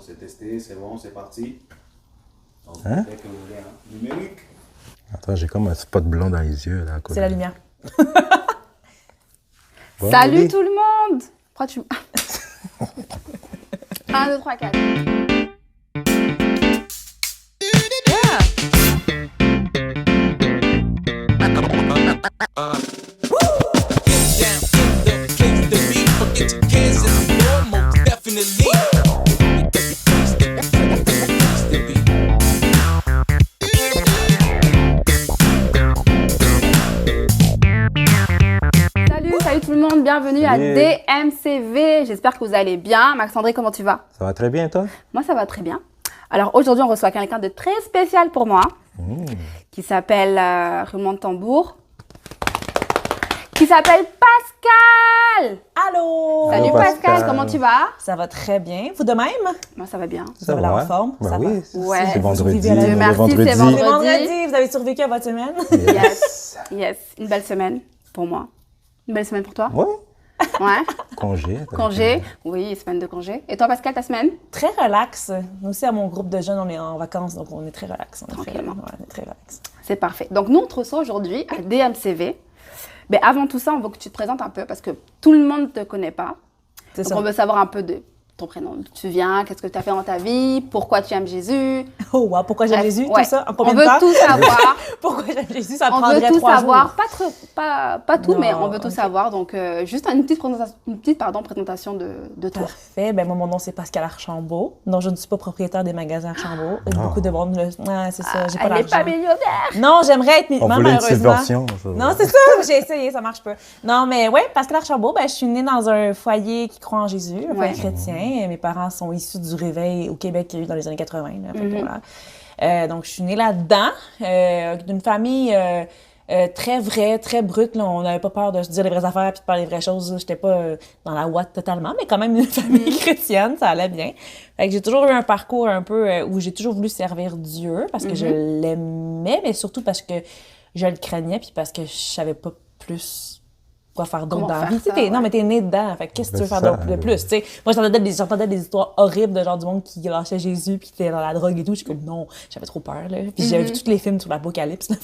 c'est testé, c'est bon, c'est parti. Donc, Hein? dès que vous voulez, hein. Numérique. Attends, j'ai comme un spot blanc dans les yeux, là. à cause C'est la de- lumière. Bon, Salut Lily. tout le monde! Pourquoi tu... 1, 2, 3, 4. Down in the place to be. Forget your cares and more, most definitely. Place to be. Salut tout le monde, bienvenue à Salut. DMCV. J'espère que vous allez bien. Max-André, comment tu vas? Ça va très bien, toi? Moi, ça va très bien. Alors aujourd'hui, on reçoit quelqu'un de très spécial pour moi, qui s'appelle roulement de tambour, qui s'appelle Pascal. Allô! Salut Allô, Pascal, Pascal. comment tu vas? Ça va très bien. Vous de même? Moi, ça va bien. Vous avez l'air en va? forme? Ben Ça oui, va? Ouais. c'est vendredi. Vous vivez à la Dieu maison. merci, vendredi. c'est vendredi. C'est vendredi, vous avez survécu à votre semaine? Yes, yes. Une belle semaine pour moi. Une belle semaine pour toi? Ouais. Ouais. Congé. Congé? Oui, semaine de congé. Et toi, Pascal, ta semaine? Très relax. Nous aussi, à mon groupe de jeunes, on est en vacances, donc on est très relax. Tranquillement. On est très relax. C'est parfait. Donc, nous, on te reçoit aujourd'hui à DMCV. Mais avant tout ça, on veut que tu te présentes un peu parce que tout le monde ne te connaît pas. C'est Donc, ça. on veut savoir un peu de ton prénom, d'où tu viens, qu'est-ce que tu as fait dans ta vie, pourquoi tu aimes Jésus. Oh, wow. Pourquoi j'aime Bref, Jésus? ouais. Tout ça? En On combien de veut temps? tout savoir. Pourquoi j'aime Jésus? Ça On prendrait veut tout 3 savoir. jours. Pas tout, Non, mais on veut tout ok. savoir. Donc, juste une petite présentation de toi. Parfait. Ben, moi, mon nom, c'est Pascal Archambault. Non, je ne suis pas propriétaire des magasins Archambault. Beaucoup de monde le... Ah, c'est ça, j'ai pas Elle n'est pas l'argent. millionnaire. Non, j'aimerais être On maman, voulait une malheureusement. subvention. Non, c'est ça, j'ai essayé, ça marche pas. Non, mais ouais, Pascal Archambault, ben, je suis née dans un foyer qui croit en Jésus, un foyer Ouais. chrétien. Mes parents sont issus du réveil au Québec qu'il y a eu dans les années 80. Là, fait que voilà. Donc, je suis née là-dedans, d'une famille très vraie, très brute. Là. On n'avait pas peur de se dire les vraies affaires puis de parler les vraies choses. J'étais pas dans la ouate totalement, mais quand même une famille chrétienne, ça allait bien. Fait que j'ai toujours eu un parcours un peu où j'ai toujours voulu servir Dieu parce que je l'aimais, mais surtout parce que je le craignais puis parce que je savais pas plus quoi faire d'autre Comment dans la faire vie. Tu sais, ça, Non, ouais. mais t'es né dedans. Fait que qu'est-ce que tu veux Ben, faire ça, d'autre de plus? Tu sais, moi, j'entendais des histoires horribles de genre du monde qui lâchait Jésus puis qui était dans la drogue et tout. J'étais comme non, j'avais trop peur. Là. Puis j'avais vu tous les films sur l'apocalypse. Là.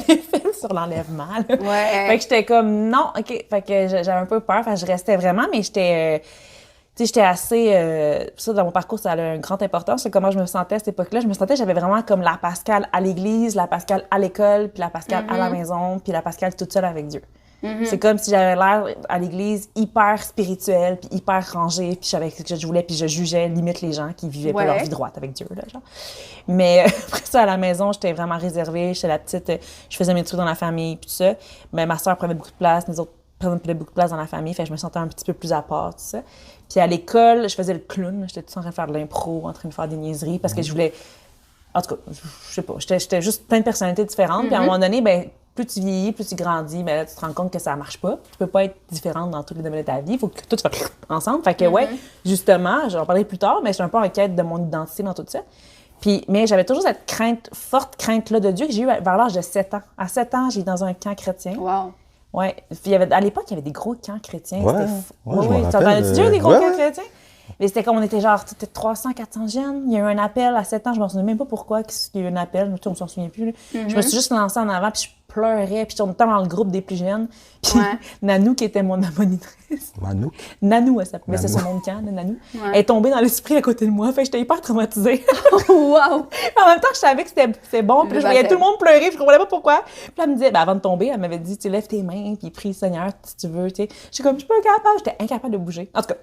Les films sur l'enlèvement. Là. Ouais. Fait que j'étais comme non, OK. Fait que j'avais un peu peur. Fait que je restais vraiment, mais j'étais. Tu sais, j'étais assez... ça, dans mon parcours, ça a une grande importance. C'est comment je me sentais à cette époque-là. Je me sentais, j'avais vraiment comme la Pascal à l'église, la Pascal à l'école, puis la Pascal à la maison, puis la Pascal toute seule avec Dieu. C'est comme si j'avais l'air à l'église hyper spirituelle, puis hyper rangée, puis je savais ce que je voulais, puis je jugeais limite les gens qui vivaient pas leur vie droite avec Dieu, là, genre. Mais après ça, à la maison, j'étais vraiment réservée. J'étais la petite... je faisais mes trucs dans la famille, puis tout ça. Mais ma soeur prenait beaucoup de place, les autres prenaient beaucoup de place dans la famille, fait que je me sentais un petit peu plus à part, tout ça. Puis à l'école, je faisais le clown. J'étais tout le temps en train de faire de l'impro, en train de faire des niaiseries, parce que je voulais... En tout cas, je sais pas, j'étais juste plein de personnalités différentes. Puis à un moment donné, ben plus tu vieillis, plus tu grandis, ben là, tu te rends compte que ça marche pas. Tu peux pas être différente dans tous les domaines de ta vie. Il faut que tout soit ensemble. Fait que, ouais, justement, j'en parlerai plus tard, mais je suis un peu en quête de mon identité dans tout ça. Puis, mais j'avais toujours cette crainte, forte crainte-là de Dieu que j'ai eue vers l'âge de 7 ans. À 7 ans, j'étais dans un camp chrétien. Wow. Ouais. Puis à l'époque, il y avait des gros camps chrétiens. Ouais, C'était ouais, je m'en Tu rappelle, déjà eu des gros ouais, camps ouais. chrétiens? Mais c'était comme on était genre 300, 400 jeunes. Il y a eu un appel à 7 ans. Je me souviens même pas pourquoi qu'il y a eu un appel. On s'en souvient plus. Là. Je me suis juste lancée en avant, puis je pleurais. Puis j'étais dans le groupe des plus jeunes. Puis Ouais. Nanou, qui était mon monitrice. Manouk. Nanou, elle s'appelait. C'est Nanou. son nom de camp, là, Nanou. Ouais. Elle est tombée dans l'esprit à côté de moi. Fait que j'étais hyper traumatisée. Wow. En même temps, je savais que c'était bon. Puis Le je voyais baptême. tout le monde pleurer. Puis je comprenais pas pourquoi. Puis elle me disait, ben, avant de tomber, elle m'avait dit, tu lèves tes mains, puis prie le Seigneur si tu veux. Tu sais. J'étais comme, je suis pas capable. J'étais incapable de bouger. En tout cas,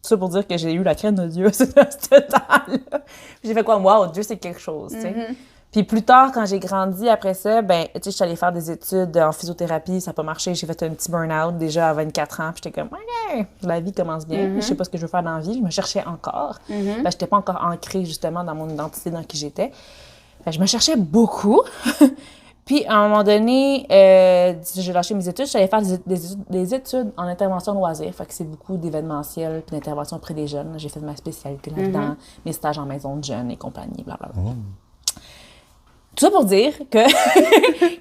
tout ça pour dire que j'ai eu la crainte de Dieu à ce temps-là. Puis j'ai fait quoi? Wow, Dieu, c'est quelque chose. Tu sais. Puis plus tard, quand j'ai grandi après ça, ben, tu sais, je suis allée faire des études en physiothérapie. Ça n'a pas marché. J'ai fait un petit burn-out déjà à 24 ans. Puis j'étais comme, OK, la vie commence bien. Je sais pas ce que je veux faire dans la vie. Je me cherchais encore. Ben, j'étais pas encore ancrée, justement, dans mon identité, dans qui j'étais. Fait que je me cherchais beaucoup. Puis, à un moment donné, j'ai lâché mes études. Je suis allée faire des études en intervention de loisirs. Fait que c'est beaucoup d'événementiel puis d'intervention auprès des jeunes. J'ai fait ma spécialité là-dedans, mes stages en maison de jeunes et compagnie, blablabla. Tout ça pour dire que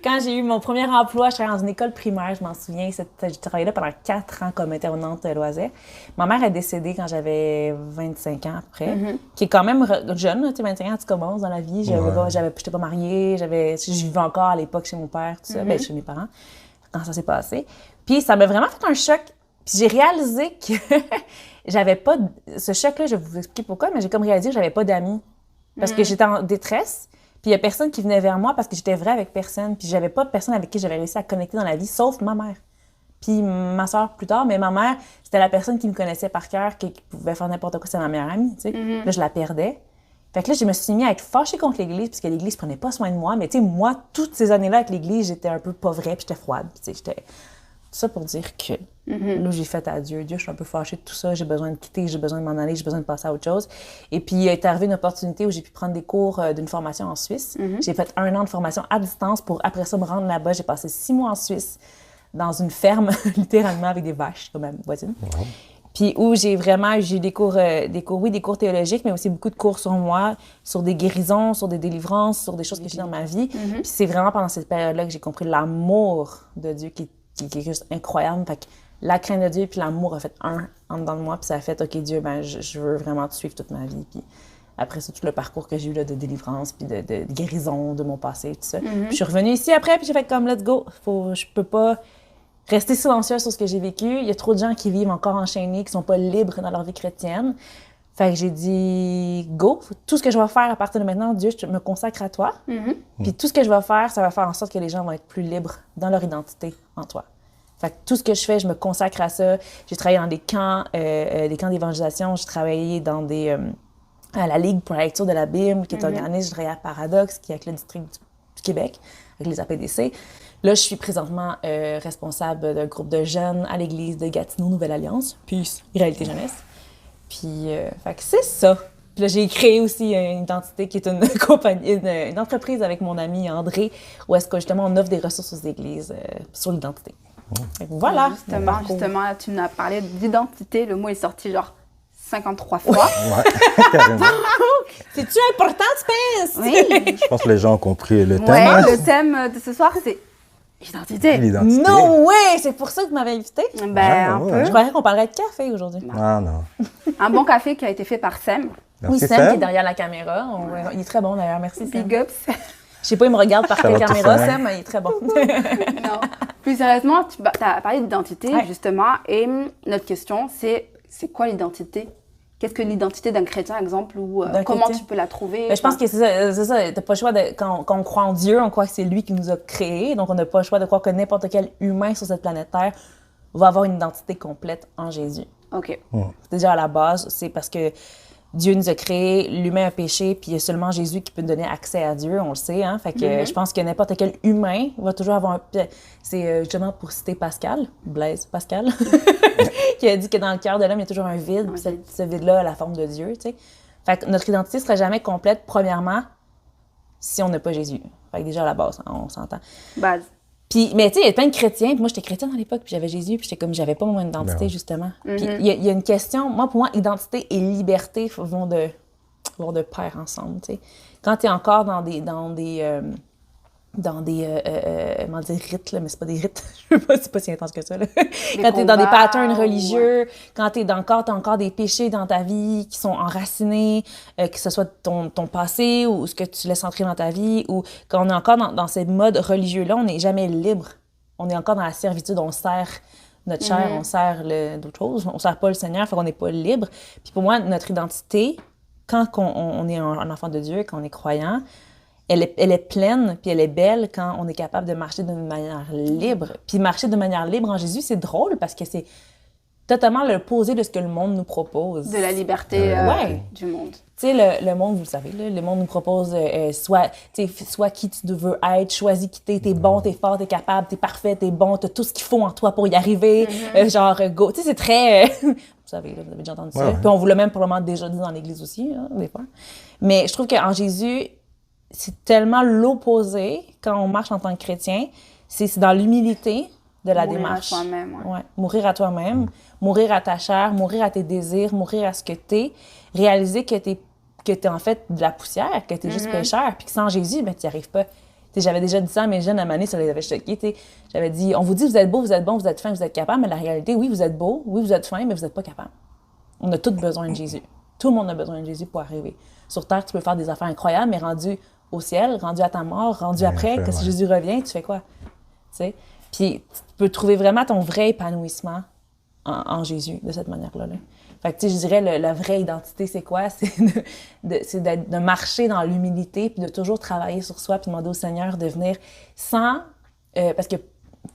quand j'ai eu mon premier emploi, je travaillais dans une école primaire, je m'en souviens. J'ai travaillé là pendant 4 ans comme intervenante Loisais. Ma mère est décédée quand j'avais 25 ans après, qui est quand même jeune, tu sais, 25 ans, tu commences dans la vie. J'étais pas mariée, je vivais encore à l'époque chez mon père, tout ça, chez mes parents, quand ça s'est passé. Puis ça m'a vraiment fait un choc. Puis j'ai réalisé que j'avais pas... Ce choc-là, je vais vous expliquer pourquoi, mais j'ai comme réalisé que j'avais pas d'amis. Parce que j'étais en détresse. Puis il y a personne qui venait vers moi parce que j'étais vraie avec personne. Puis j'avais pas de personne avec qui j'avais réussi à connecter dans la vie, sauf ma mère. Puis ma soeur plus tard, mais ma mère, c'était la personne qui me connaissait par cœur, qui pouvait faire n'importe quoi, c'était ma meilleure amie, tu sais. Là, je la perdais. Fait que là, je me suis mis à être fâchée contre l'Église, parce que l'Église prenait pas soin de moi. Mais tu sais, moi, toutes ces années-là avec l'Église, j'étais un peu pas vraie, puis j'étais froide. Tu sais, tout ça pour dire que là, j'ai fait à Dieu. Dieu, je suis un peu fâchée de tout ça. J'ai besoin de quitter, j'ai besoin de m'en aller, j'ai besoin de passer à autre chose. Et puis, il est arrivé une opportunité où j'ai pu prendre des cours d'une formation en Suisse. J'ai fait 1 an de formation à distance pour, après ça, me rendre là-bas. J'ai passé 6 mois en Suisse, dans une ferme, littéralement, avec des vaches, comme ma voisine. Wow. Puis où j'ai eu des cours théologiques, mais aussi beaucoup de cours sur moi, sur des guérisons, sur des délivrances, sur des choses que j'ai dans ma vie. Puis c'est vraiment pendant cette période-là que j'ai compris l'amour de Dieu qui est juste incroyable. Fait que la crainte de Dieu puis l'amour a fait un en dedans de moi, puis ça a fait, OK, Dieu, je veux vraiment te suivre toute ma vie. Puis après ça, tout le parcours que j'ai eu là, de délivrance, puis de guérison de mon passé, tout ça. Puis je suis revenue ici après, puis j'ai fait comme, let's go, je peux pas rester silencieuse sur ce que j'ai vécu. Il y a trop de gens qui vivent encore enchaînés, qui sont pas libres dans leur vie chrétienne. Fait que j'ai dit, go, tout ce que je vais faire à partir de maintenant, Dieu, je me consacre à toi. Puis tout ce que je vais faire, ça va faire en sorte que les gens vont être plus libres dans leur identité en toi. Fait que tout ce que je fais, je me consacre à ça. J'ai travaillé dans des camps d'évangélisation. J'ai travaillé dans à la Ligue pour la lecture de la Bible, qui est organisée. J'ai travaillé à Paradoxe, qui est avec le district du Québec, avec les APDC. Là, je suis présentement responsable d'un groupe de jeunes à l'église de Gatineau Nouvelle Alliance, puis Réalité Jeunesse. Puis, fait que c'est ça. Puis là, j'ai créé aussi une identité qui est une compagnie, une entreprise avec mon ami André, où est-ce que justement on offre des ressources aux églises sur l'identité. Fait que voilà. Justement, là, tu nous as parlé d'identité. Le mot est sorti genre 53 fois. Ouais, carrément. C'est-tu important, tu penses? Oui. Je pense que les gens ont compris le thème. Ouais, le thème de ce soir, c'est l'identité. L'identité. Non, ouais, c'est pour ça que tu m'avais invité. Un peu. Je croyais qu'on parlerait de café aujourd'hui. Ah non. Un bon café qui a été fait par Sam. Merci, oui, Sam qui est derrière la caméra. Il est très bon d'ailleurs, merci Sam. Big ups. Je sais pas, il me regarde par quelle caméra, Sam. Sam, mais il est très bon. Non. Plus sérieusement, tu as parlé d'identité, justement, et notre question, c'est quoi l'identité? Qu'est-ce que l'identité d'un chrétien, exemple, ou comment tu peux la trouver? Ben, je pense que c'est ça. T'as pas le choix quand on croit en Dieu, on croit que c'est lui qui nous a créés, donc on n'a pas le choix de croire que n'importe quel humain sur cette planète Terre va avoir une identité complète en Jésus. OK. C'est déjà à la base, c'est parce que Dieu nous a créés, l'humain a péché, puis il y a seulement Jésus qui peut nous donner accès à Dieu, on le sait, hein. Fait que je pense que n'importe quel humain va toujours avoir un... C'est justement pour citer Blaise Pascal, qui a dit que dans le cœur de l'homme, il y a toujours un vide, puis ce vide-là a la forme de Dieu, tu sais. Fait que notre identité ne serait jamais complète, premièrement, si on n'a pas Jésus. Fait que déjà à la base, hein, on s'entend. Base. Puis, mais tu sais, il y a plein de chrétiens. Puis moi, j'étais chrétienne à l'époque, puis j'avais Jésus, puis j'étais comme, j'avais pas mon identité, justement. Puis il y a une question, moi, pour moi, identité et liberté vont de pair ensemble, tu sais. Quand tu es encore dans des comment dire, rites, là, mais c'est pas des rites, je sais pas, c'est pas si intense que ça, là. Quand t'es dans des patterns religieux, quand t'as encore des péchés dans ta vie qui sont enracinés, que ce soit ton passé ou ce que tu laisses entrer dans ta vie, ou quand on est encore dans ces modes religieux-là, on n'est jamais libre. On est encore dans la servitude, on sert notre chair, on sert d'autres choses, on sert pas le Seigneur, fait qu'on n'est pas libre. Puis pour moi, notre identité, quand on est un enfant de Dieu, quand on est croyant, elle est pleine, puis elle est belle quand on est capable de marcher d'une manière libre. Puis marcher de manière libre en Jésus, c'est drôle parce que c'est totalement l'opposé de ce que le monde nous propose. De la liberté du monde. Tu sais, le monde, vous le savez, là, le monde nous propose soit qui tu veux être, choisis qui t'es bon, t'es fort, t'es capable, t'es parfait, t'es bon, t'as tout ce qu'il faut en toi pour y arriver, genre go. Tu sais, c'est très... vous savez, là, vous avez déjà entendu ça. Puis on vous l'a même probablement déjà dit dans l'Église aussi, hein, des fois. Mais je trouve qu'en Jésus... c'est tellement l'opposé quand on marche en tant que chrétien. C'est dans l'humilité de la démarche. Mourir à toi-même, ouais. Mourir à toi-même, mourir à ta chair, mourir à tes désirs, mourir à ce que t'es. Réaliser que t'es que t'es en fait de la poussière, que t'es juste pécheur, puis que sans Jésus, ben, t'y arrives pas. T'sais, j'avais déjà dit ça à mes jeunes à Mané, ça les avait choqués. T'sais. J'avais dit, on vous dit, vous êtes beau, vous êtes bon, vous êtes fin, vous êtes capable, mais la réalité, oui, vous êtes beau, oui, vous êtes fin, mais vous n'êtes pas capable. On a tous besoin de Jésus. Tout le monde a besoin de Jésus pour arriver. Sur Terre, tu peux faire des affaires incroyables, mais rendu au ciel, rendu à ta mort, rendu après, que si Jésus revient, tu fais quoi? T'sais? Puis tu peux trouver vraiment ton vrai épanouissement en Jésus, de cette manière-là. Là. Fait que, tu sais, je dirais, la vraie identité, c'est quoi? C'est de marcher dans l'humilité, puis de toujours travailler sur soi, puis demander au Seigneur de venir sans... parce que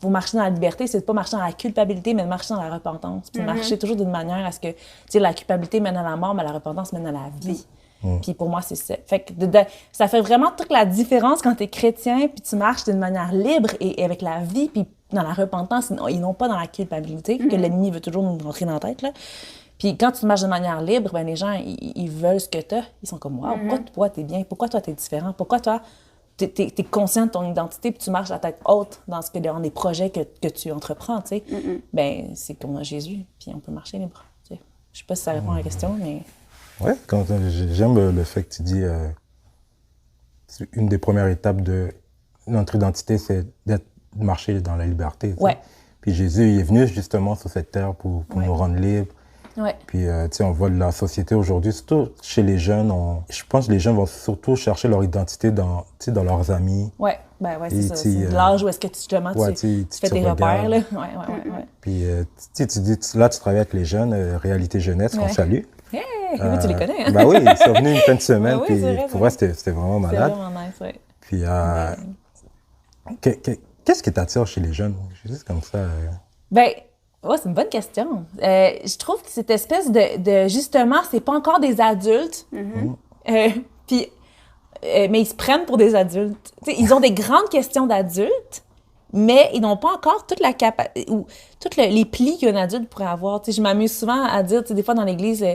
pour marcher dans la liberté, c'est de pas marcher dans la culpabilité, mais de marcher dans la repentance. Puis marcher toujours d'une manière à ce que, tu sais, la culpabilité mène à la mort, mais la repentance mène à la vie. Puis pour moi, c'est ça. Fait que ça fait vraiment toute la différence quand t'es chrétien, puis tu marches d'une manière libre et avec la vie, puis dans la repentance, ils n'ont pas dans la culpabilité, que l'ennemi veut toujours nous rentrer dans la tête, là. Puis quand tu marches de manière libre, ben les gens, ils veulent ce que t'as. Ils sont comme, wow, pourquoi toi, t'es bien? Pourquoi toi, t'es différent? Pourquoi toi, t'es conscient de ton identité, puis tu marches la tête haute dans les projets que tu entreprends, tu sais? Ben c'est qu'on a Jésus, puis on peut marcher libre. Tu sais. Je sais pas si ça répond à la question, mais... Ouais, j'aime le fait que tu dis une des premières étapes de notre identité, c'est de marcher dans la liberté. Ouais. Puis Jésus il est venu justement sur cette terre pour nous rendre libres. Ouais. Puis, tu sais, on voit la société aujourd'hui, surtout chez les jeunes, je pense que les jeunes vont surtout chercher leur identité dans leurs amis. Ouais, ben ouais, c'est Et ça. C'est l'âge où est-ce que tu fais tes repères, là. Ouais. Puis, tu dis, là, tu travailles avec les jeunes, Réalité Jeunesse, qu'on salue. Hey, oui, tu les connais, hein? Ben oui, ils sont venus une fin de semaine, oui, puis c'est vrai, pour moi, c'était vraiment malade. C'est vraiment nice, ouais. Puis, qu'est-ce qui t'attire chez les jeunes? Juste comme ça. Ben, ouais, c'est une bonne question. Je trouve que cette espèce de justement, c'est pas encore des adultes. Puis, mais ils se prennent pour des adultes. T'sais, ils ont des grandes questions d'adultes, mais ils n'ont pas encore toute la capacité ou tous les plis qu'un adulte pourrait avoir. T'sais, je m'amuse souvent à dire, des fois dans l'église,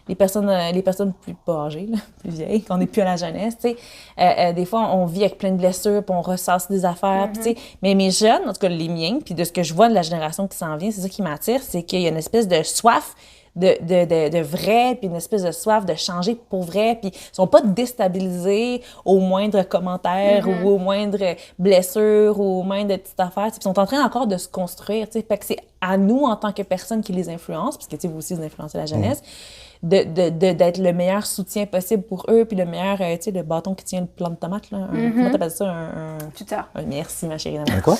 les personnes plus pas âgées, là, plus vieilles, qu'on n'est plus à la jeunesse, des fois on vit avec plein de blessures, puis on ressasse des affaires, puis mais mes jeunes, en tout cas les miens, puis de ce que je vois de la génération qui s'en vient, c'est ça qui m'attire, c'est qu'il y a une espèce de soif de vrai, puis une espèce de soif de changer pour vrai, puis ils sont pas déstabilisés au moindre commentaire ou au moindre blessure ou au moindre petite affaire, ils sont en train encore de se construire, fait que c'est à nous en tant que personnes qui les influencent, parce que vous aussi vous influencez la jeunesse, d'être le meilleur soutien possible pour eux, puis le meilleur, le bâton qui tient le plant de tomate, là. Comment t'appelles ça? Un tuteur. Merci, ma chérie. Quoi?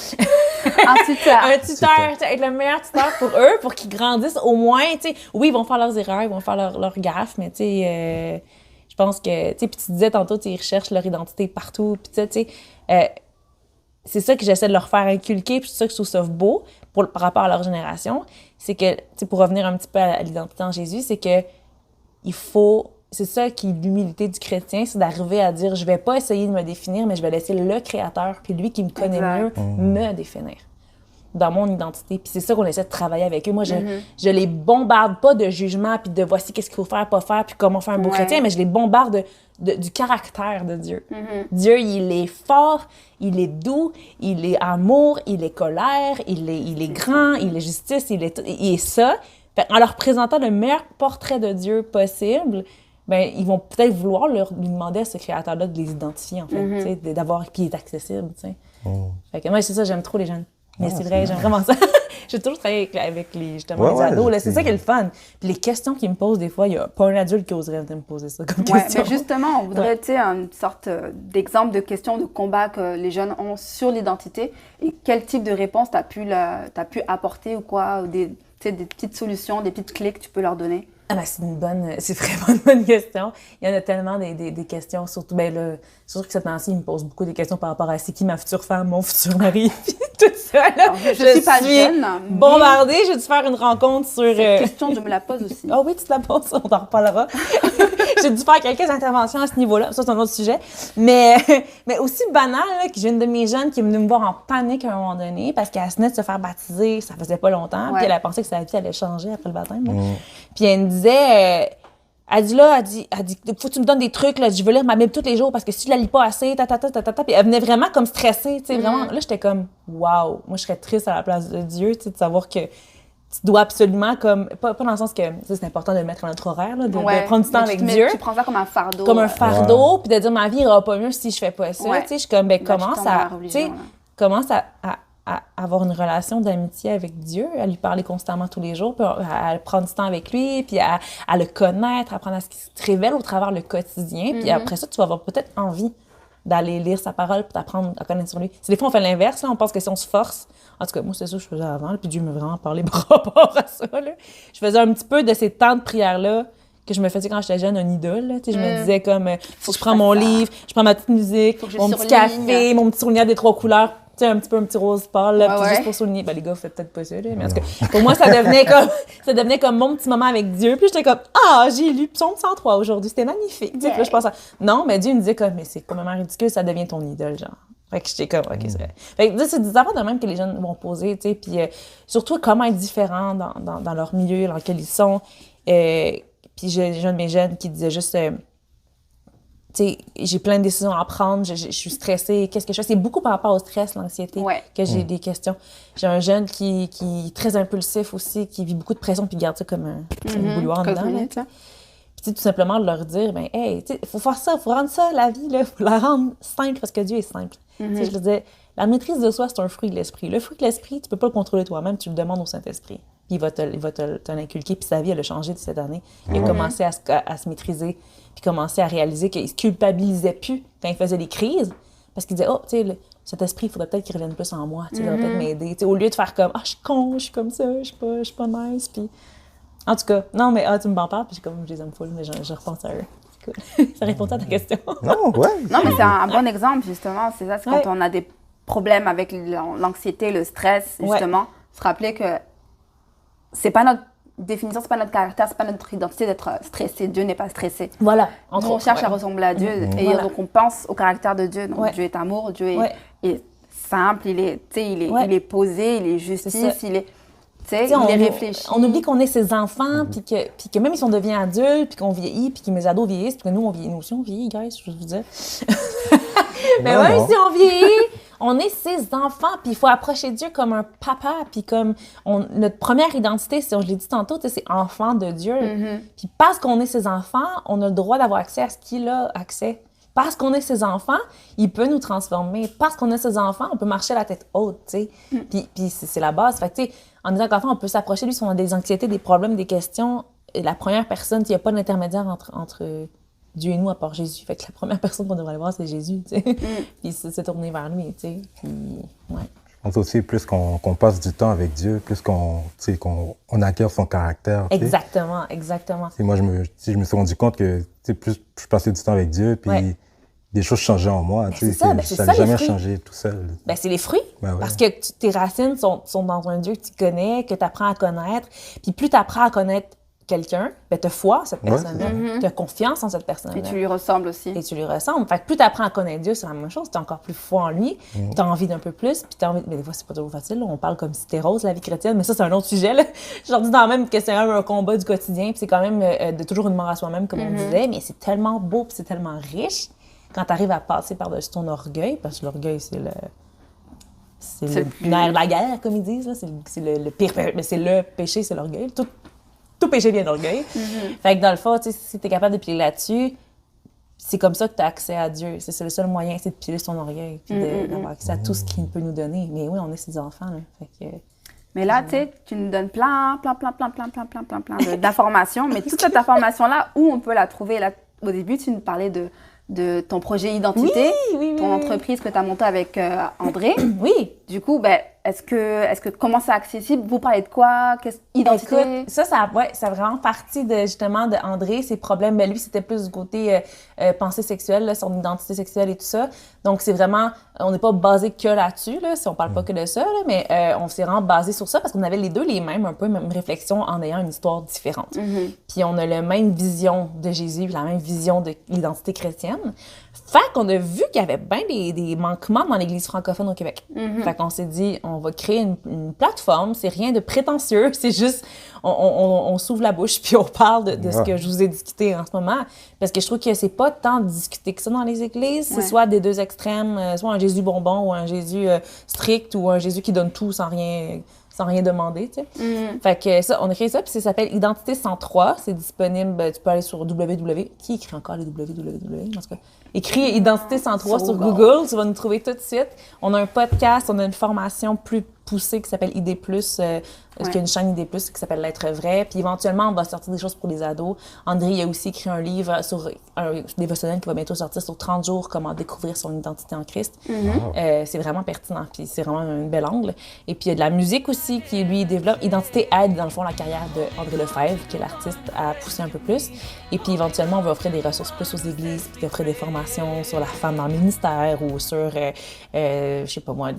Un tuteur. Un tuteur, être le meilleur tuteur pour eux, pour qu'ils grandissent au moins, oui, ils vont faire leurs erreurs, ils vont faire leurs gaffes, mais je pense que, puis tu disais tantôt, ils recherchent leur identité partout, puis c'est ça que j'essaie de leur faire inculquer, puis c'est ça que je trouve ça beau par rapport à leur génération, c'est que, pour revenir un petit peu à l'identité en Jésus, c'est que c'est ça qui est l'humilité du chrétien, c'est d'arriver à dire, je vais pas essayer de me définir, mais je vais laisser le Créateur, puis lui qui me connaît mieux, me définir dans mon identité. Puis c'est ça qu'on essaie de travailler avec eux. Moi, je les bombarde pas de jugement, puis de voici qu'est-ce qu'il faut faire, pas faire, puis comment faire un beau chrétien, mais je les bombarde du caractère de Dieu. Dieu, il est fort, il est doux, il est amour, il est colère, il est grand, il est justice, il est ça. Fait, en leur présentant le meilleur portrait de Dieu possible, ben ils vont peut-être vouloir lui demander à ce créateur-là de les identifier, en fait, d'avoir qui est accessible, Fait que moi, c'est ça, j'aime trop les jeunes. Mais c'est vrai, j'aime vraiment ça. J'ai toujours travaillé avec les ados, là. C'est ça qui est le fun. Puis les questions qu'ils me posent, des fois, il n'y a pas un adulte qui oserait me poser ça comme question. Mais justement, on voudrait, une sorte d'exemple de questions de combat que les jeunes ont sur l'identité. Et quel type de réponse t'as pu apporter ou quoi, ou des petites solutions, des petites clés que tu peux leur donner? Ah ben c'est vraiment une bonne question. Il y en a tellement des questions, surtout, surtout que cette année-ci, ils me posent beaucoup de questions par rapport à c'est qui ma future femme, mon futur mari, puis tout ça. Là. Alors, je suis pas jeune. Bombardée, j'ai dû faire une rencontre sur... Cette question, je me la pose aussi. Ah oui, tu te la poses, on en reparlera. J'ai dû faire quelques interventions à ce niveau-là, ça c'est un autre sujet. Mais aussi banal, là, que j'ai une de mes jeunes qui est venue me voir en panique à un moment donné, parce qu'elle venait de se faire baptiser, ça faisait pas longtemps, puis elle a pensé que sa vie allait changer après le baptême. Puis elle me disait, elle dit, faut que tu me donnes des trucs, là, je veux lire ma Bible tous les jours parce que si je la lis pas assez, puis elle venait vraiment comme stressée, tu sais, vraiment. Là, j'étais comme, waouh, moi, je serais triste à la place de Dieu, tu sais, de savoir que, tu tu dois absolument comme pas dans le sens que ça, c'est important de le mettre à notre horaire là, de prendre du temps Mais avec tu Dieu tu prends ça comme un fardeau. comme un fardeau puis de dire ma vie ira pas mieux si je fais pas ça. Ouais. Tu sais, je suis comme ben Là, tu commence tombes dans la à religion, tu sais là. commence à avoir une relation d'amitié avec Dieu, à lui parler constamment tous les jours, puis à prendre du temps avec lui, puis à le connaître, à apprendre à ce qu'il se révèle au travers le quotidien. Puis après ça, tu vas avoir peut-être envie d'aller lire sa parole pour t'apprendre à connaître sur lui. C'est des fois, on fait l'inverse, là, on pense que si on se force... En tout cas, moi, c'est ça que je faisais avant, là, puis Dieu m'a vraiment parlé par rapport à ça. Là. Je faisais un petit peu de ces temps de prière-là que je me faisais quand j'étais jeune, un idole. Là. Tu sais, je me disais comme, si je prends mon livre, je prends ma petite musique, Faut que je mon petit surligne. café, mon petit souligneur des 3 couleurs, tu sais, un petit rose pâle, là, Ouais, puis ouais. juste pour souligner. Ben, les gars, faites peut-être pas ça, là, mais en tout cas, pour moi, ça devenait comme mon petit moment avec Dieu. Puis j'étais comme, j'ai lu Psaume 103 aujourd'hui, c'était magnifique. Tu sais, puis là, je pense non, mais Dieu me disait comme, mais c'est complètement ridicule, ça devient ton idole, genre. Fait que j'étais comme, OK, c'est vrai. Fait que c'est des affaires de même que les jeunes vont poser, tu sais, puis surtout comment être différents dans leur milieu dans lequel ils sont. Puis j'ai un de mes jeunes qui disait juste, tu sais, j'ai plein de décisions à prendre, je suis stressée, qu'est-ce que je fais? C'est beaucoup par rapport au stress, l'anxiété, que j'ai des questions. J'ai un jeune qui est très impulsif aussi, qui vit beaucoup de pression, puis garde ça comme une bouilloire en dedans. Cosmonaute, là. Puis tu sais, tout simplement de leur dire, ben, hey, tu sais, faut faire ça, faut rendre ça, la vie, là, faut la rendre simple, parce que Dieu est simple. Tu sais, je leur disais, la maîtrise de soi, c'est un fruit de l'esprit. Le fruit de l'esprit, tu peux pas le contrôler toi-même, tu le demandes au Saint-Esprit. Puis il va te l'inculquer, puis sa vie, elle a changé de cette année. Il a commencé à se maîtriser, puis commencé à réaliser qu'il se culpabilisait plus quand il faisait des crises, parce qu'il disait, oh, tu sais, cet esprit, il faudrait peut-être qu'il revienne plus en moi, tu sais, il devrait peut-être m'aider. Tu sais, au lieu de faire comme, je suis con, je suis comme ça, je suis pas nice, puis... En tout cas, non, mais tu me m'en parles, puis comme je les aime full, mais je repense à eux. C'est cool. Ça répond à ta question. Non, ouais. Non, mais c'est un bon exemple, justement. C'est ça, c'est Ouais. quand on a des problèmes avec l'anxiété, le stress, justement, se rappeler que c'est pas notre définition, c'est pas notre caractère, c'est pas notre identité d'être stressé. Dieu n'est pas stressé. Voilà. Nous, on cherche à ressembler à Dieu et Voilà. donc on pense au caractère de Dieu. Donc Dieu est amour, Dieu est simple, il est posé, il est justice, il est... Tu sais, il est réfléchi. On oublie qu'on est ses enfants, puis que même si on devient adulte, puis qu'on vieillit, puis que mes ados vieillissent, puis que nous aussi, on vieillit, guys, je veux vous dire. Mais même si on vieillit, on est ses enfants, puis il faut approcher Dieu comme un papa, puis comme notre première identité, je l'ai dit tantôt, c'est enfant de Dieu. Puis parce qu'on est ses enfants, on a le droit d'avoir accès à ce qu'il a accès. Parce qu'on est ses enfants, il peut nous transformer. Parce qu'on est ses enfants, on peut marcher à la tête haute, tu sais. Puis c'est la base. Fait que, tu sais, en disant qu'enfant, on peut s'approcher de lui si on a des anxiétés, des problèmes, des questions. Et la première personne, il n'y a pas d'intermédiaire entre Dieu et nous à part Jésus. Fait que la première personne qu'on devrait aller voir, c'est Jésus, tu sais. Puis se tourner vers lui, tu sais. Puis, ouais. Je pense aussi, plus qu'on passe du temps avec Dieu, plus qu'on acquiert son caractère. Exactement, exactement. Et moi, je me suis rendu compte que plus je passais du temps avec Dieu, puis des choses changeaient en moi. C'est ça, ça n'a jamais changé tout seul. Ben, c'est les fruits. Ben ouais. Parce que tes racines sont dans un Dieu que tu connais, que tu apprends à connaître. Puis plus tu apprends à connaître quelqu'un, ben, tu as foi en cette personne-là. Tu as confiance en cette personne-là. Et tu lui ressembles aussi. Et tu lui ressembles. Fait que plus tu apprends à connaître Dieu, c'est la même chose. Tu as encore plus foi en lui. Tu as envie d'un peu plus. Puis mais des fois, c'est pas toujours facile. Là. On parle comme si c'était rose, la vie chrétienne. Mais ça, c'est un autre sujet. Là. Je dis dans la même question, un combat du quotidien. Puis c'est quand même de toujours une mort à soi-même, comme on disait. Mais c'est tellement beau puis c'est tellement riche quand tu arrives à passer par-dessus ton orgueil. Parce que l'orgueil, c'est le nerf de la guerre, comme ils disent. Là. C'est le pire. Mais c'est le péché, c'est l'orgueil. Tout péché vient d'orgueil. Fait que dans le fond, si tu es capable de piler là-dessus, c'est comme ça que tu as accès à Dieu. C'est le seul moyen, c'est de piler son orgueil puis d'avoir accès à tout ce qu'il peut nous donner. Mais oui, on est ses enfants. Là. Fait que, mais là, tu sais, tu nous donnes plein d'informations. Mais toute cette information-là, où on peut la trouver? Là, au début, tu nous parlais de ton projet Identité, ton entreprise que tu as montée avec André. Oui. Du coup, ben, est-ce que comment c'est accessible? Vous parlez de quoi? Identité? Écoute, ça a vraiment parti justement de André, ses problèmes. Ben, lui, c'était plus du côté pensée sexuelle, là, son identité sexuelle et tout ça. Donc, c'est vraiment, on n'est pas basé que là-dessus, là, si on parle pas que de ça, là, mais on s'est vraiment basé sur ça parce qu'on avait les deux même réflexions en ayant une histoire différente. Puis on a la même vision de Jésus, la même vision de l'identité chrétienne. Fait qu'on a vu qu'il y avait bien des manquements dans l'Église francophone au Québec. Fait qu'on s'est dit, on va créer une plateforme, c'est rien de prétentieux, c'est juste, on s'ouvre la bouche puis on parle de ce que je vous ai discuté en ce moment. Parce que je trouve que c'est pas tant discuté que ça dans les églises. C'est soit des deux extrêmes, soit un Jésus bonbon ou un Jésus strict ou un Jésus qui donne tout sans rien sans rien demander, tu sais. Fait que ça, on a créé ça, puis ça s'appelle Identité 103. C'est disponible, tu peux aller sur www. Qui écrit encore les www? En tout cas, écris Identité 103 sur Google, tu vas nous trouver tout de suite. On a un podcast, on a une formation plus poussée qui s'appelle ID+, qui a une chaîne ID+, qui s'appelle L'être vrai. Puis éventuellement, on va sortir des choses pour les ados. André, il a aussi écrit un livre sur un dévotionnel qui va bientôt sortir sur 30 jours, comment découvrir son identité en Christ. C'est vraiment pertinent, puis c'est vraiment un bel angle. Et puis il y a de la musique aussi qui, lui, développe. Identité aide, dans le fond, la carrière d'André Lefebvre, qui est l'artiste, à pousser un peu plus. Et puis éventuellement, on va offrir des ressources plus aux églises, puis offrir des formations sur la femme dans le ministère ou sur, je sais pas moi,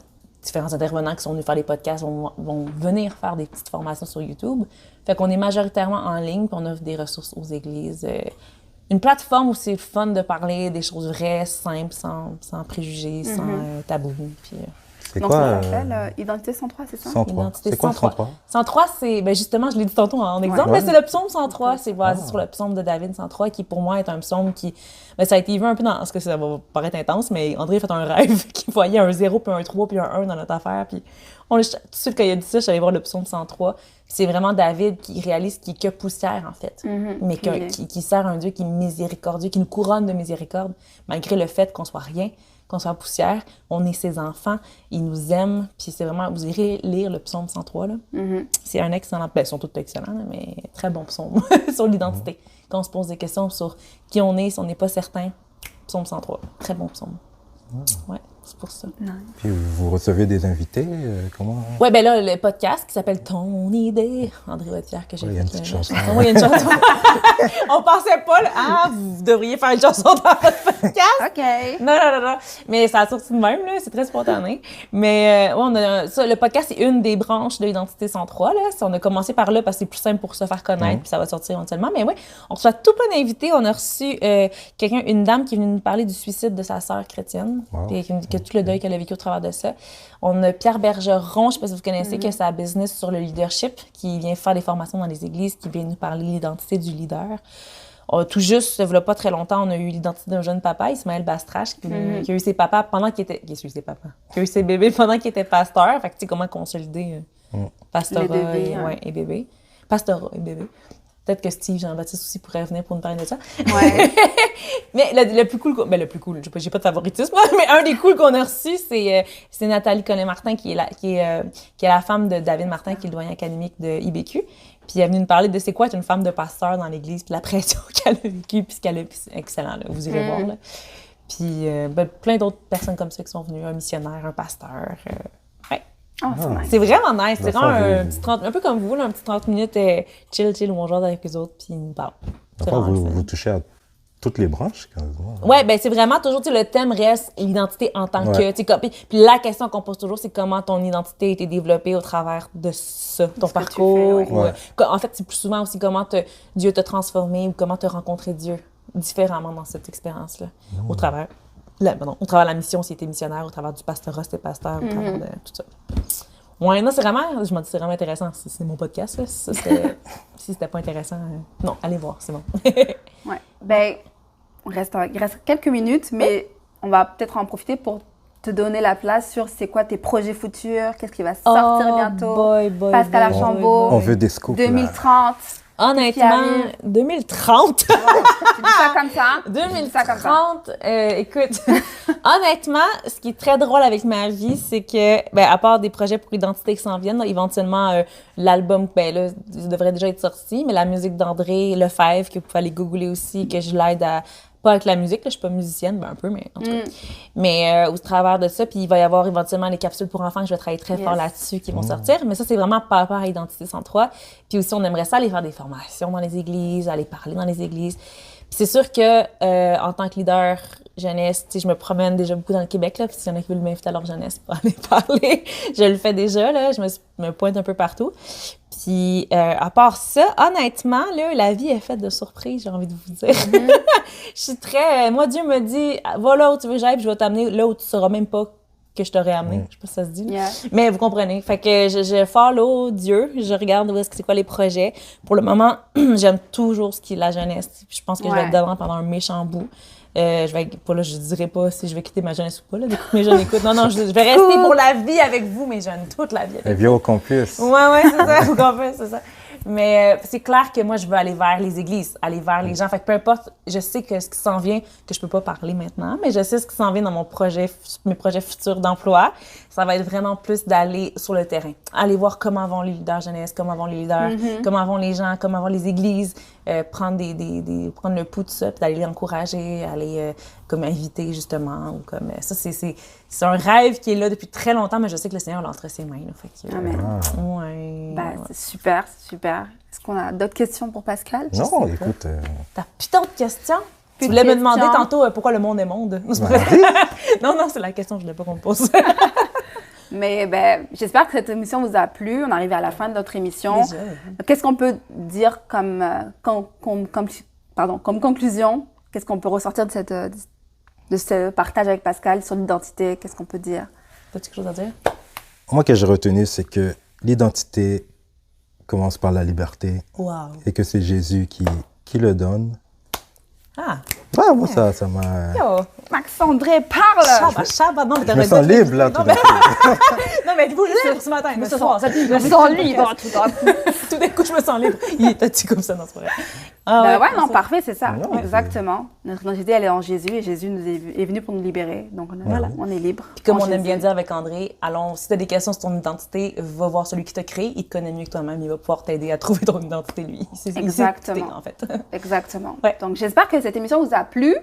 différents intervenants qui sont venus faire des podcasts vont venir faire des petites formations sur YouTube. Fait qu'on est majoritairement en ligne, puis on offre des ressources aux églises. Une plateforme où c'est fun de parler des choses vraies, simples, sans préjugés, sans tabou. Puis, C'est Donc, quoi ça s'appelle Identité 103, c'est ça? 103. Identité C'est quoi 103? 103, c'est, ben justement, je l'ai dit tantôt en exemple, mais c'est le psaume 103. C'est basé sur le psaume de David 103, qui pour moi est un psaume qui. Ben, ça a été vu un peu dans. Parce que ça va paraître intense, mais André a fait un rêve qui voyait un 0, puis un 3, puis un 1 dans notre affaire. Puis tout de suite, quand il a dit ça, je suis allée voir le psaume 103. C'est vraiment David qui réalise qu'il est que poussière, en fait. Mais qui sert un Dieu qui est miséricordieux, qui nous couronne de miséricorde, malgré le fait qu'on soit rien, qu'on soit poussière. On est ses enfants, il nous aime. Puis c'est vraiment, vous irez lire le psaume 103, là. C'est un excellent, ben, ils sont tous excellents, là, mais très bon psaume sur l'identité. Quand on se pose des questions sur qui on est, si on n'est pas certain, psaume 103. Très bon psaume. Ouais, c'est pour ça. Puis vous recevez des invités, comment? Ouais, ben là, le podcast qui s'appelle Ton idée, André Wautière, que j'ai fait. Il y a une petite chanson. Oui, il y a une chanson. On pensait pas, là, vous devriez faire une chanson dans votre podcast. OK. Non. Mais ça a sorti de même, là. C'est très spontané. Mais, ouais, on a ça. Le podcast, c'est une des branches de l'Identité 103, là. On a commencé par là parce que c'est plus simple pour se faire connaître, puis ça va sortir éventuellement. Mais ouais, on reçoit tout plein d'invités. On a reçu une dame qui est venue nous parler du suicide de sa sœur chrétienne, puis qui a tout le deuil qu'elle a vécu au travers de ça. On a Pierre Bergeron, je sais pas si vous connaissez, qui a sa business sur le leadership, qui vient faire des formations dans les églises, qui vient nous parler de l'identité du leader. Tout juste, il n'y a pas très longtemps, on a eu l'identité d'un jeune papa, Ismaël Bastrache, qui a eu ses papas pendant qu'il était... Qui a eu ses bébés pendant qu'il était pasteur. Fait que tu sais comment consolider pastorat et bébé. Pastorat et bébé. Peut-être que Steve Jean-Baptiste aussi pourrait venir pour nous parler de ça. Ouais. Mais le plus cool, j'ai pas de favoritisme, mais un des cools qu'on a reçus, c'est Nathalie Collet-Martin, qui est la femme de David Martin, qui est le doyen académique de IBQ. Puis elle est venue nous parler de c'est quoi être une femme de pasteur dans l'Église, puis la pression qu'elle a vécue, puis ce qu'elle a vécu. C'est excellent, là, vous irez voir. Là. Puis plein d'autres personnes comme ça qui sont venues, un missionnaire, un pasteur. Ouais. Oh, c'est nice. C'est vraiment nice. C'est Enfin, vraiment un petit 30, un peu comme vous, là, un petit 30 minutes chill, où on jase avec les autres, puis ils nous parlent. C'est Enfin, vraiment vous touchez à toutes les branches, quasiment. Ouais, ben c'est vraiment toujours, tu sais, le thème reste l'identité en tant que, tu sais, puis la question qu'on pose toujours, c'est comment ton identité a été développée au travers de ça, ton parcours. En fait, c'est plus souvent aussi comment Dieu t'a transformé ou comment t'as rencontré Dieu différemment dans cette expérience-là, au travers de la mission, si t'es missionnaire, au travers du pastorat, si t'es pasteur, au travers de tout ça. Ouais, non, c'est vraiment intéressant. C'est mon podcast, là. Si c'était pas intéressant, non, allez voir, c'est bon. Ouais. Ben, il reste quelques minutes, mais on va peut-être en profiter pour te donner la place sur c'est quoi tes projets futurs, qu'est-ce qui va sortir bientôt. Pascal Archambault, on veut des scoops. 2030. Honnêtement, 2030. Tu dis ça comme ça. 2030, écoute, honnêtement, ce qui est très drôle avec ma vie, c'est que, ben, à part des projets pour identité qui s'en viennent, là, éventuellement, l'album, ben là, il devrait déjà être sorti, mais la musique d'André Lefebvre, que vous pouvez aller googler aussi, que je l'aide à... Pas avec la musique, là, je suis pas musicienne, ben un peu, mais en tout cas. Mais au travers de ça, puis il va y avoir éventuellement les capsules pour enfants que je vais travailler très fort là-dessus qui vont sortir. Mais ça, c'est vraiment par rapport à Identité 103. Puis aussi, on aimerait ça aller faire des formations dans les églises, aller parler dans les églises. Puis c'est sûr que en tant que leader jeunesse, tu sais, je me promène déjà beaucoup dans le Québec, là, puis s'il y en a qui veulent m'inviter à leur jeunesse pour aller parler, je le fais déjà, là, je me pointe un peu partout. Puis, à part ça, honnêtement, là, la vie est faite de surprises, j'ai envie de vous dire. Je suis très... moi, Dieu me dit, va là où tu veux que j'aille, puis je vais t'amener là où tu sauras même pas que je t'aurais amené. Je sais pas si ça se dit. Là. Yeah. Mais vous comprenez. Fait que je follow Dieu, je regarde où est-ce que c'est quoi les projets. Pour le moment, j'aime toujours ce qui est la jeunesse. Puis je pense que je vais être dedans pendant un méchant bout. Je vais pas là, je dirais pas si je vais quitter ma jeunesse ou pas là, dès que mes jeunes écoutent. Non, je vais rester pour la vie avec vous, mes jeunes, toute la vie. Elle vient au campus. Ouais, c'est ça, au campus, c'est ça. Mais c'est clair que moi, je veux aller vers les églises, aller vers les gens. Fait que peu importe, je sais que ce qui s'en vient, que je peux pas parler maintenant, mais je sais ce qui s'en vient dans mes projets futurs d'emploi. Ça va être vraiment plus d'aller sur le terrain. Aller voir comment vont les leaders jeunesse, comment vont les leaders, comment vont les gens, comment vont les églises, prendre prendre le pouls de ça, puis d'aller les encourager, aller comme inviter justement, ou comme ça, c'est un rêve qui est là depuis très longtemps, mais je sais que le Seigneur l'a entre ses mains. Là, fait que, Amen. Ouais. C'est super, c'est super. Est-ce qu'on a d'autres questions pour Pascal? Non, écoute. T'as putain de questions? Tu Plus de voulais me questions. demander tantôt pourquoi le monde est monde. Non, c'est pas vrai. non, c'est la question que je voulais pas qu'on me pose. Mais j'espère que cette émission vous a plu. On arrive à la fin de notre émission. Déjà. Qu'est-ce qu'on peut dire comme conclusion? Qu'est-ce qu'on peut ressortir de ce partage avec Pascal sur l'identité? Qu'est-ce qu'on peut dire? T'as-tu quelque chose à dire? Moi, que j'ai retenu, c'est que l'identité commence par la liberté Wow. et que c'est Jésus qui le donne. Ah, Ah, moi, ça m'a... yo! Max-André, parle! Chaba, non, mais Je me sens libre, là, tout d'un coup. Non, mais vous, juste ce matin, ce soir, cette nuit, Je me sens libre tout d'un coup. tout d'un coup, je me sens libre. Il est petit comme ça, non, c'est pas vrai. Non, parfait, c'est ça. Non, Exactement. Notre identité, elle est en Jésus et Jésus est venu pour nous libérer. Donc, on est libre. Puis comme en on aime bien Jésus. dire avec André, allons, si tu as des questions sur ton identité, va voir celui qui t'a créé, il te connaît mieux que toi-même, il va pouvoir t'aider à trouver ton identité, lui. Exactement. En fait. Exactement. Ouais. Donc, j'espère que cette émission vous a plu.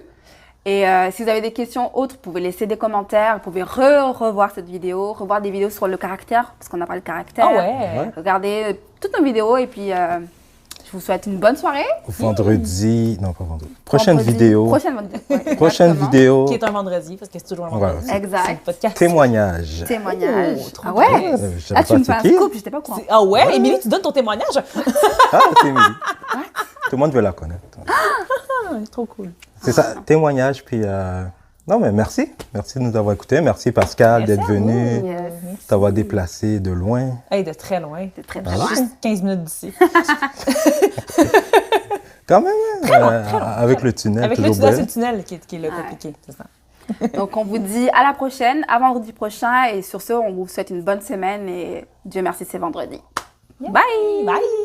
Et si vous avez des questions autres, vous pouvez laisser des commentaires. Vous pouvez revoir cette vidéo, revoir des vidéos sur le caractère, parce qu'on a parlé de caractère. Ah ouais? Regardez toutes nos vidéos et puis je vous souhaite une bonne soirée. Vendredi... Non, pas vendredi. Prochaine Vendredi. vidéo. Prochaine vidéo. Prochaine Exactement. vidéo. Qui est un vendredi, parce que c'est toujours un Voilà. vendredi. Exact. C'est le podcast. Témoignage. Témoignage. Oh, trop Ah ouais? bien. Je savais Ah, tu pas me fais c'est un qui. scoop, j'étais pas au courant. Ah ouais? Émilie, tu donnes ton témoignage? Ah, c'est Émilie. Tout le monde veut la connaître. Ah, c'est trop cool. C'est ça, témoignage, puis... Non, mais merci. Merci de nous avoir écoutés. Merci, Pascal, Merci d'être à venu, Yes. t'avoir déplacé de loin. Hey, de très loin. C'est très Ah bien. ouais? Juste 15 minutes d'ici. Quand même, hein, avec le tunnel, Avec le toujours tunnel, c'est belle. le tunnel qui est là, Ouais. compliqué, c'est ça. Donc, on vous dit à la prochaine, à vendredi prochain. Et sur ce, on vous souhaite une bonne semaine et Dieu merci, c'est vendredi. Bye! Bye!